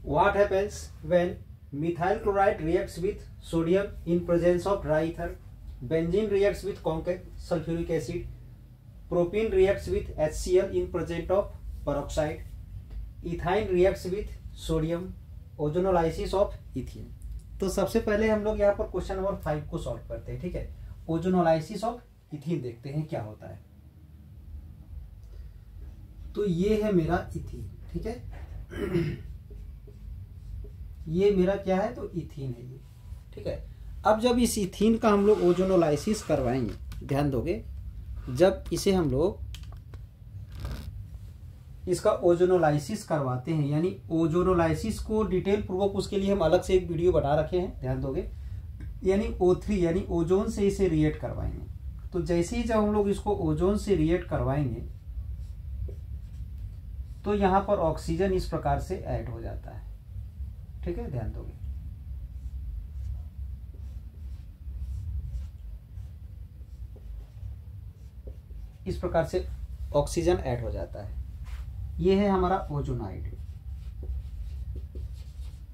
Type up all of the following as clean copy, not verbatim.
What happens when methyl chloride reacts with sodium in presence of dry ether? Benzene reacts with concave sulfuric acid. Propene reacts with HCl in presence of peroxide. Ethyne reacts with sodium. Ozonolysis of ethene. तो सबसे पहले हम लोग यहाँ पर question number 5 को solve करते हैं, ठीक है। ओजोनोलाइसिस ऑफ इथीन देखते हैं क्या होता है। तो ये है मेरा इथीन, ठीक है। ये मेरा क्या है, तो इथीन है ये, ठीक है। अब जब इस इथीन का हम लोग ओजोनोलाइसिस करवाएंगे, ध्यान दोगे, जब इसे हम लोग इसका ओजोनोलाइसिस करवाते हैं, यानी ओजोनोलाइसिस को डिटेल पूर्वक उसके लिए हम अलग से एक वीडियो बना रखे हैं, ध्यान दोगे। यानी O3 यानी ओजोन से इसे रिएक्ट करवाएंगे। तो जैसे ही जब हम लोग इसको ओजोन से रिएक्ट करवाएंगे तो यहां पर ऑक्सीजन इस प्रकार से ऐड हो जाता है, ठीक है, ध्यान दोगे। इस प्रकार से ऑक्सीजन ऐड हो जाता है। ये है हमारा ओजोनाइड,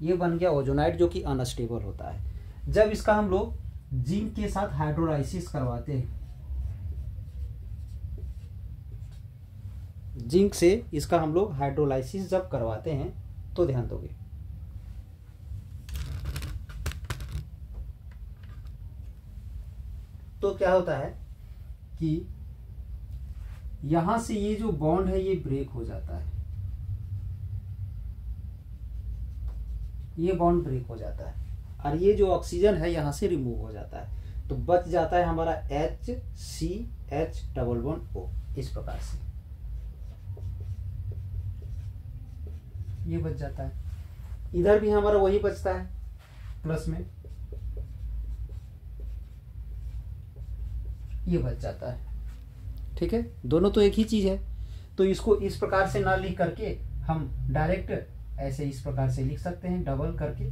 ये बन गया ओजोनाइड जो कि अनस्टेबल होता है। जब इसका हम लोग जिंक के साथ हाइड्रोलाइसिस करवाते हैं, जिंक से इसका हम लोग हाइड्रोलाइसिस जब करवाते हैं तो ध्यान दोगे, तो क्या होता है कि यहां से ये जो बॉन्ड है ये ब्रेक हो जाता है, ये बॉन्ड ब्रेक हो जाता है और ये जो ऑक्सीजन है यहां से रिमूव हो जाता है। तो बच जाता है हमारा HCH डबल बॉन्ड O, इस प्रकार से ये बच जाता है। इधर भी हमारा वही बचता है प्लस में, ये बच जाता है, ठीक है। दोनों तो एक ही चीज है। तो इसको इस प्रकार से ना लिख करके हम डायरेक्ट ऐसे इस प्रकार से लिख सकते हैं, डबल करके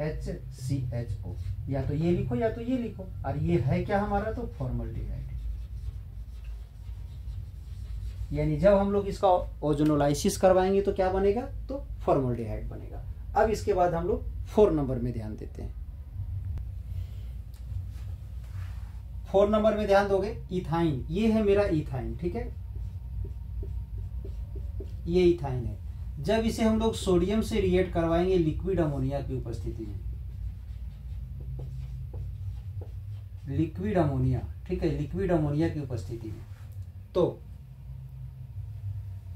HCHO, या तो ये लिखो या तो ये लिखो। और ये है क्या हमारा, तो फॉर्मल्डिहाइड। यानी जब हम लोग इसका ओजोनोलाइसिस करवाएंगे तो क्या बनेगा, तो फॉर्मल्डिहाइड बनेगा। अब इसके बाद हम लोग 4 नंबर में ध्यान देते हैं। 4 नंबर में ध्यान दोगे, इथाइन। ये है मेरा इथाइन, ठीक है, ये इथाइन है। जब इसे हम लोग सोडियम से रिएक्ट करवाएंगे लिक्विड अमोनिया की उपस्थिति में, लिक्विड अमोनिया, ठीक है, लिक्विड अमोनिया की उपस्थिति में, तो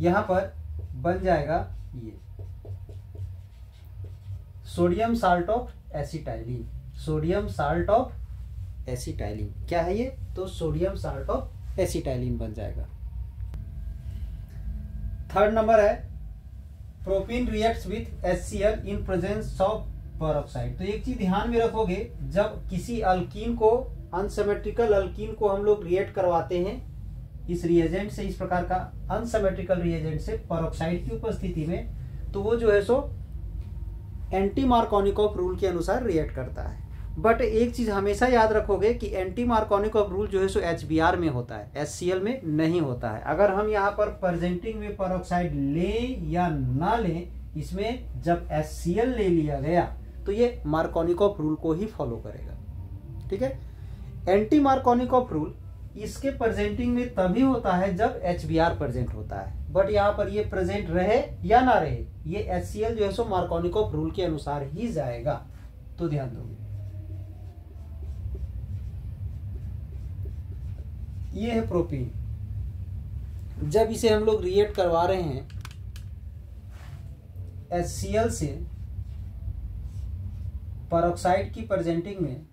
यहां पर बन जाएगा ये sodium salt of acetylene. Sodium salt of acetylene क्या है ये, तो सोडियम साल्ट ऑफ एसिटाइलिन बन जाएगा। 3rd नंबर है propene reacts with HCl in presence of peroxide. तो एक चीज ध्यान में रखोगे, जब किसी अल्कीन को, अनसिमेट्रिकल अल्कीन को हम लोग रिएक्ट करवाते हैं इस रिएजेंट से, इस प्रकार का अनसिमेट्रिकल रिएजेंट से पेरोक्साइड की उपस्थिति में, तो वो जो है सो एंटी मार्कोनिकॉफ रूल के अनुसार रिएक्ट करता है। बट एक चीज हमेशा याद रखोगे कि एंटी मार्कोनिकॉफ रूल जो है सो HBr में होता है, HCl में नहीं होता है। अगर हम यहाँ पर प्रेजेंटिंग में पेरोक्साइड लें या ना लें, इसमें जब HCl ले लिया गया तो ये मार्कोनिकॉफ रूल को ही फॉलो करेगा, ठीक है। एंटी मार्कोनिकॉफ रूल इसके प्रेजेंटिंग में तभी होता है जब HBr प्रेजेंट होता है। बट यहाँ पर ये प्रेजेंट रहे या ना रहे, ये HCl जो है सो मार्कोनिकॉफ रूल के अनुसार ही जाएगा, तो ध्यान दोगे। ये है प्रोपीन। जब इसे हम लोग रिएक्ट करवा रहे हैं HCl से पेरोक्साइड की प्रेजेंटिंग में,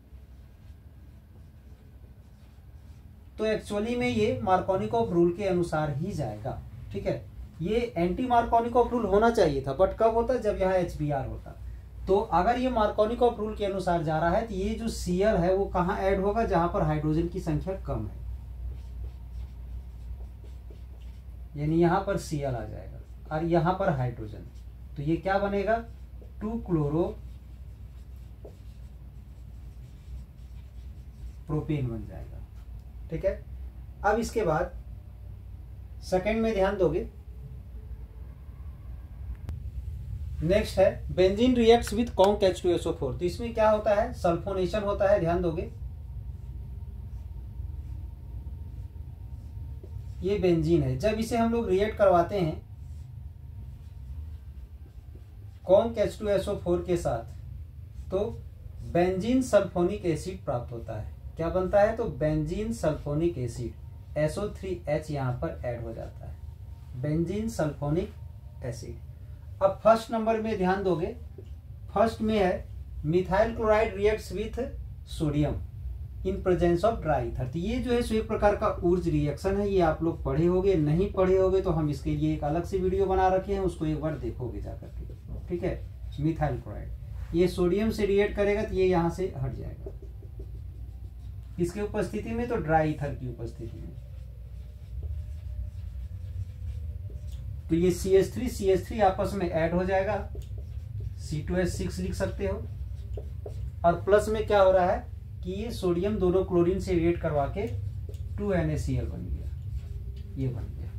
तो एक्चुअली में ये मार्कोनिकॉफ रूल के अनुसार ही जाएगा, ठीक है। ये एंटी मार्कोनिकॉफ रूल होना चाहिए था, बट कब होता, जब यहाँ HBr होता। तो अगर ये मार्कोनिकॉफ रूल के अनुसार जा रहा है तो ये जो Cl है वो कहाँ ऐड होगा, जहां पर हाइड्रोजन की संख्या कम है, यानी यहां पर Cl आ जाएगा और यहां पर हाइड्रोजन, तो ये क्या बनेगा, 2 क्लोरो प्रोपेन बन जाएगा, ठीक है। अब इसके बाद सेकंड में ध्यान दोगे, नेक्स्ट है benzene reacts with conc H2SO4। तो इसमें क्या होता है, सल्फोनेशन होता है, ध्यान दोगे। ये बेंजीन है, जब इसे हम लोग रिएक्ट करवाते हैं कॉन्क H2SO4 के साथ तो बेंजीन सल्फोनिक एसिड प्राप्त होता है। क्या बनता है, तो बेंजीन सल्फोनिक एसिड SO3H यहां पर ऐड हो जाता है, बेंजीन सल्फोनिक एसिड। अब फर्स्ट नंबर में ध्यान दोगे, फर्स्ट में है methyl chloride reacts with sodium in presence of dry ether. तो ये जो है सो एक प्रकार का ऊर्ज रिएक्शन है, ये आप लोग पढ़े होगे, नहीं पढ़े होगे तो हम इसके लिए एक अलग से वीडियो बना रखे हैं, उसको एक बार देखोगे जाकर के, ठीक है। मिथाइल क्लोराइड ये सोडियम से रिएक्ट करेगा तो ये यहां से हट जाएगा, किसकी उपस्थिति में, तो ड्राई ईथर की उपस्थिति में। तो ये CH3 आपस में ऐड हो जाएगा, C2H6 लिख सकते हो। और प्लस में क्या हो रहा है कि ये सोडियम दोनों क्लोरीन से रिएक्ट करवा के 2NaCl बन गया, ये बन गया।